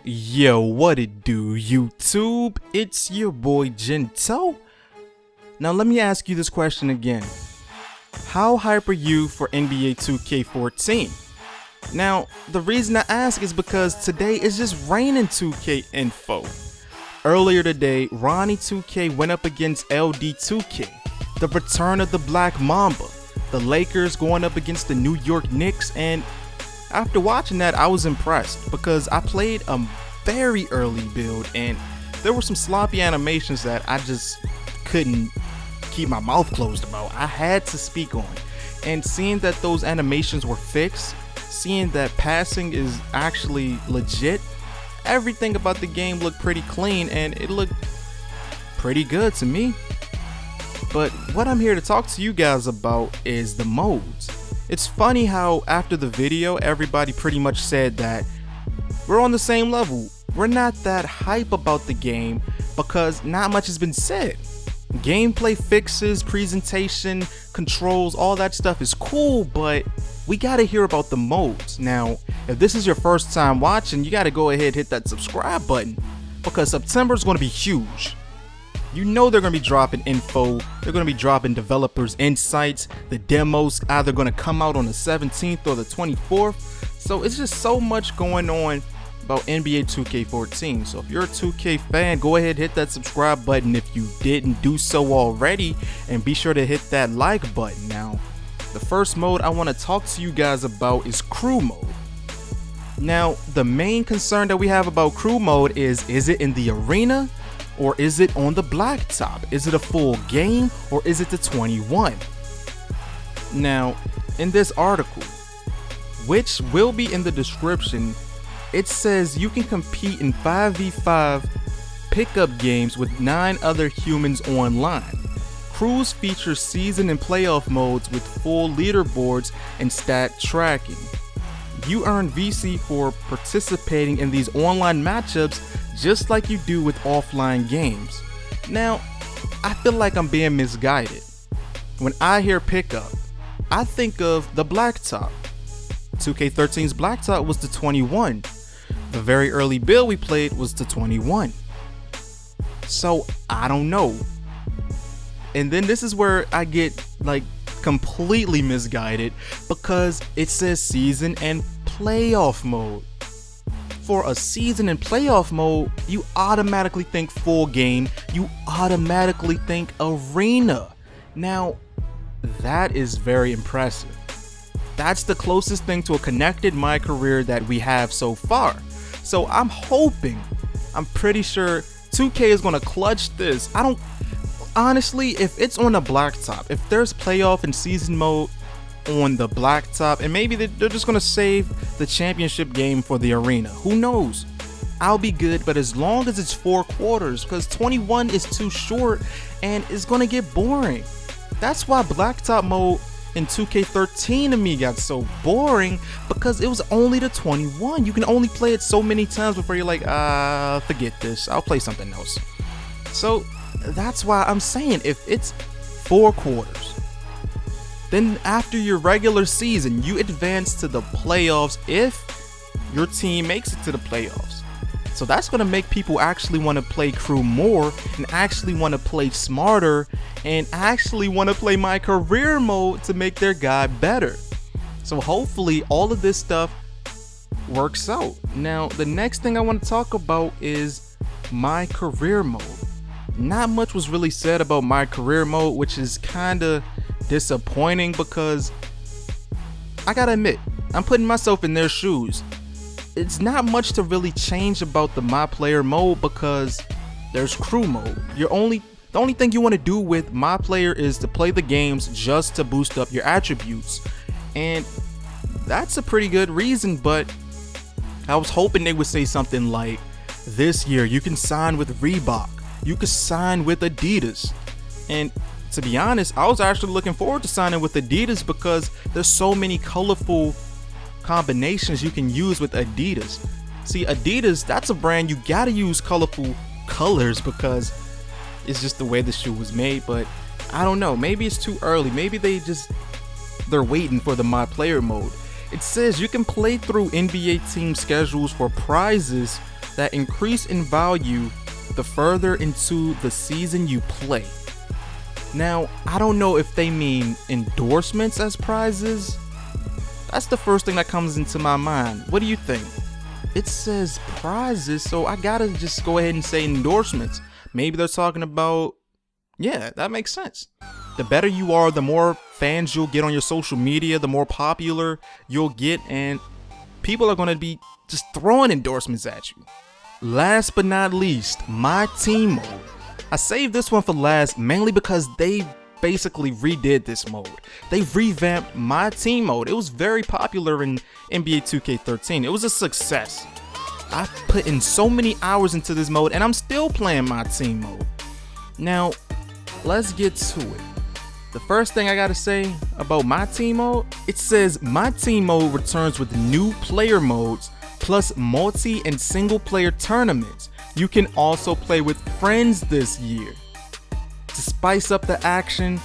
Yo, what it do, YouTube? It's your boy Gento. Now let me ask you this question again. How hype are you for NBA 2K14? Now, the reason I ask is because today is just raining 2K info. Earlier today, Ronnie 2K went up against LD 2K, the return of the Black Mamba, the Lakers going up against the New York Knicks, and after watching that, I was impressed because I played a very early build and there were some sloppy animations that I just couldn't keep my mouth closed about. I had to speak on. And seeing that those animations were fixed, seeing that passing is actually legit, everything about the game looked pretty clean and it looked pretty good to me. But what I'm here to talk to you guys about is the modes. It's funny how after the video, everybody pretty much said that we're on the same level. We're not that hype about the game because not much has been said. Gameplay fixes, presentation, controls, all that stuff is cool, but we gotta hear about the modes. Now, if this is your first time watching, you gotta go ahead and hit that subscribe button because September is gonna be huge. You know they're going to be dropping info, they're going to be dropping developers' insights, the demos either going to come out on the 17th or the 24th, so it's just so much going on about NBA 2K14. So if you're a 2K fan, go ahead and hit that subscribe button if you didn't do so already, and be sure to hit that like button. Now, the first mode I want to talk to you guys about is crew mode. Now, the main concern that we have about crew mode is it in the arena? Or is it on the blacktop? Is it a full game or is it the 21? Now, in this article, which will be in the description, it says you can compete in 5v5 pickup games with 9 other humans online. Crews feature season and playoff modes with full leaderboards and stat tracking. You earn VC for participating in these online matchups just like you do with offline games. Now, I feel like I'm being misguided. When I hear pickup, I think of the blacktop. 2K13's blacktop was the 21. The very early build we played was the 21. So, I don't know. And then this is where I get like completely misguided because it says season and playoff mode. For a season and playoff mode, you automatically think full game, you automatically think arena. Now, that is very impressive. That's the closest thing to a connected MyCAREER that we have so far. So I'm pretty sure 2K is gonna clutch this. Honestly, if it's on the blacktop, if there's playoff and season mode on the blacktop, and maybe they're just gonna save the championship game for the arena, who knows, I'll be good. But as long as it's 4 quarters, because 21 is too short and it's gonna get boring. That's why blacktop mode in 2K13 to me got so boring, because it was only the 21. You can only play it so many times before you're like, forget this, I'll play something else. So that's why I'm saying if it's 4 quarters, then after your regular season, you advance to the playoffs if your team makes it to the playoffs. So that's going to make people actually want to play crew more and actually want to play smarter and actually want to play MyCAREER mode to make their guy better. So hopefully all of this stuff works out. Now, the next thing I want to talk about is MyCAREER mode. Not much was really said about MyCAREER mode, which is kind of disappointing because I gotta admit, I'm putting myself in their shoes. It's not much to really change about the MyPlayer mode because there's crew mode. The only thing you want to do with MyPlayer is to play the games just to boost up your attributes, and that's a pretty good reason. But I was hoping they would say something like, this year you can sign with Reebok, you can sign with Adidas. And to be honest, I was actually looking forward to signing with Adidas because there's so many colorful combinations you can use with Adidas. See, Adidas, that's a brand you gotta use colorful colors because it's just the way the shoe was made. But I don't know, maybe it's too early. Maybe they're waiting for the MyPlayer mode. It says you can play through NBA team schedules for prizes that increase in value the further into the season you play. Now, I don't know if they mean endorsements as prizes. That's the first thing that comes into my mind. What do you think? It says prizes, so I gotta just go ahead and say endorsements. Maybe they're talking about, yeah, that makes sense. The better you are, the more fans you'll get on your social media, the more popular you'll get, and people are gonna be just throwing endorsements at you. Last but not least, MyTEAM mode. I saved this one for last mainly because they basically redid this mode. They revamped MyTEAM mode. It was very popular in NBA 2K13. It was a success. I put in so many hours into this mode and I'm still playing MyTEAM mode. Now, let's get to it. The first thing I gotta say about MyTEAM mode, it says MyTEAM mode returns with new player modes plus multi and single player tournaments. You can also play with friends this year. To spice up the action,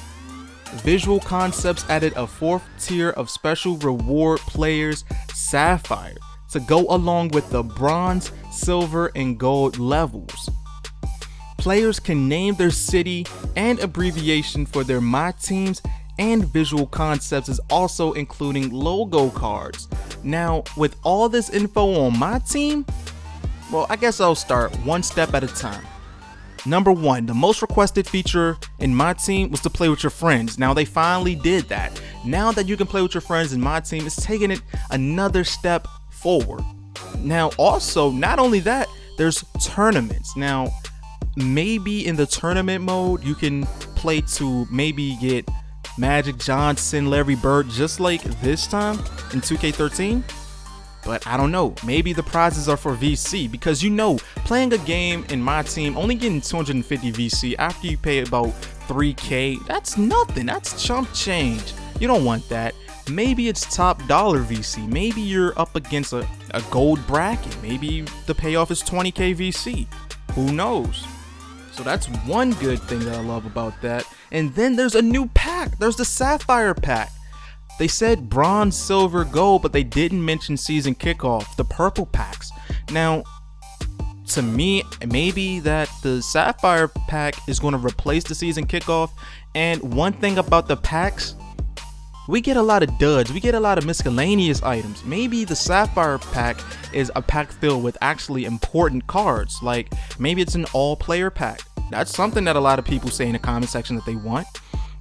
Visual Concepts added a 4th tier of special reward players, Sapphire, to go along with the bronze, silver, and gold levels. Players can name their city and abbreviation for their MyTEAMs, and Visual Concepts is also including logo cards. Now, with all this info on MyTEAM, well, I guess I'll start one step at a time. Number 1, the most requested feature in MyTEAM was to play with your friends. Now they finally did that. Now that you can play with your friends in MyTEAM, it's taking it another step forward. Now also, not only that, there's tournaments. Now, maybe in the tournament mode, you can play to maybe get Magic Johnson, Larry Bird, just like this time in 2K13. But I don't know, maybe the prizes are for VC, because you know, playing a game in MyTEAM, only getting 250 VC after you pay about 3K, that's nothing, that's chump change. You don't want that. Maybe it's top dollar VC, maybe you're up against a gold bracket, maybe the payoff is 20K VC, who knows? So that's one good thing that I love about that. And then there's a new pack, there's the Sapphire pack. They said bronze, silver, gold, but they didn't mention season kickoff, the purple packs. Now, to me, maybe that the Sapphire pack is going to replace the season kickoff. And one thing about the packs, we get a lot of duds, we get a lot of miscellaneous items. Maybe the Sapphire pack is a pack filled with actually important cards, like maybe it's an all-player pack. That's something that a lot of people say in the comment section that they want.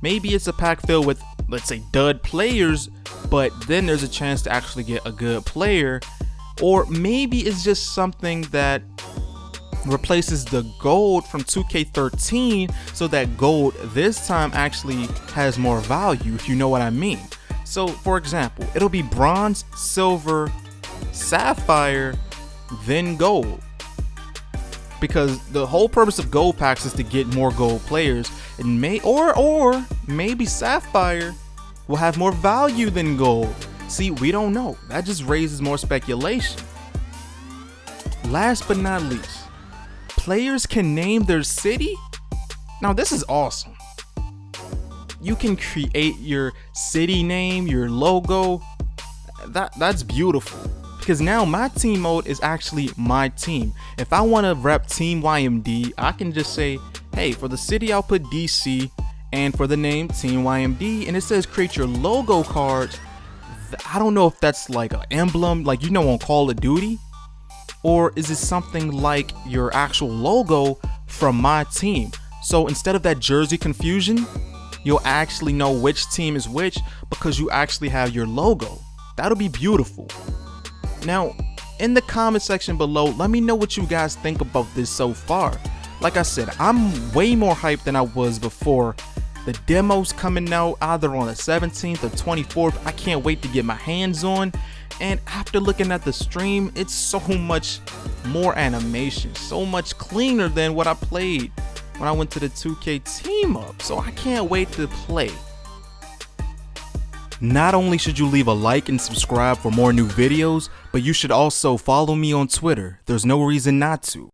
Maybe it's a pack filled with, let's say, dud players, but then there's a chance to actually get a good player. Or maybe it's just something that replaces the gold from 2K13, so that gold this time actually has more value, if you know what I mean. So for example, it'll be bronze, silver, sapphire, then gold. Because the whole purpose of gold packs is to get more gold players, and or maybe sapphire will have more value than gold. See, we don't know. That just raises more speculation. Last but not least, players can name their city. Now this is awesome. You can create your city name, your logo. That's beautiful. Because now MyTEAM mode is actually MyTEAM. If I want to rep Team YMD, I can just say, hey, for the city I'll put DC, and for the name Team YMD, and it says create your logo cards. I don't know if that's like an emblem, like you know on Call of Duty, or is it something like your actual logo from MyTEAM? So instead of that jersey confusion, you'll actually know which team is which because you actually have your logo. That'll be beautiful. Now, in the comment section below, let me know what you guys think about this so far. Like I said, I'm way more hyped than I was before. The demo's coming out either on the 17th or 24th. I can't wait to get my hands on. And after looking at the stream, it's so much more animation, so much cleaner than what I played when I went to the 2K team up. So I can't wait to play. Not only should you leave a like and subscribe for more new videos, but you should also follow me on Twitter. There's no reason not to.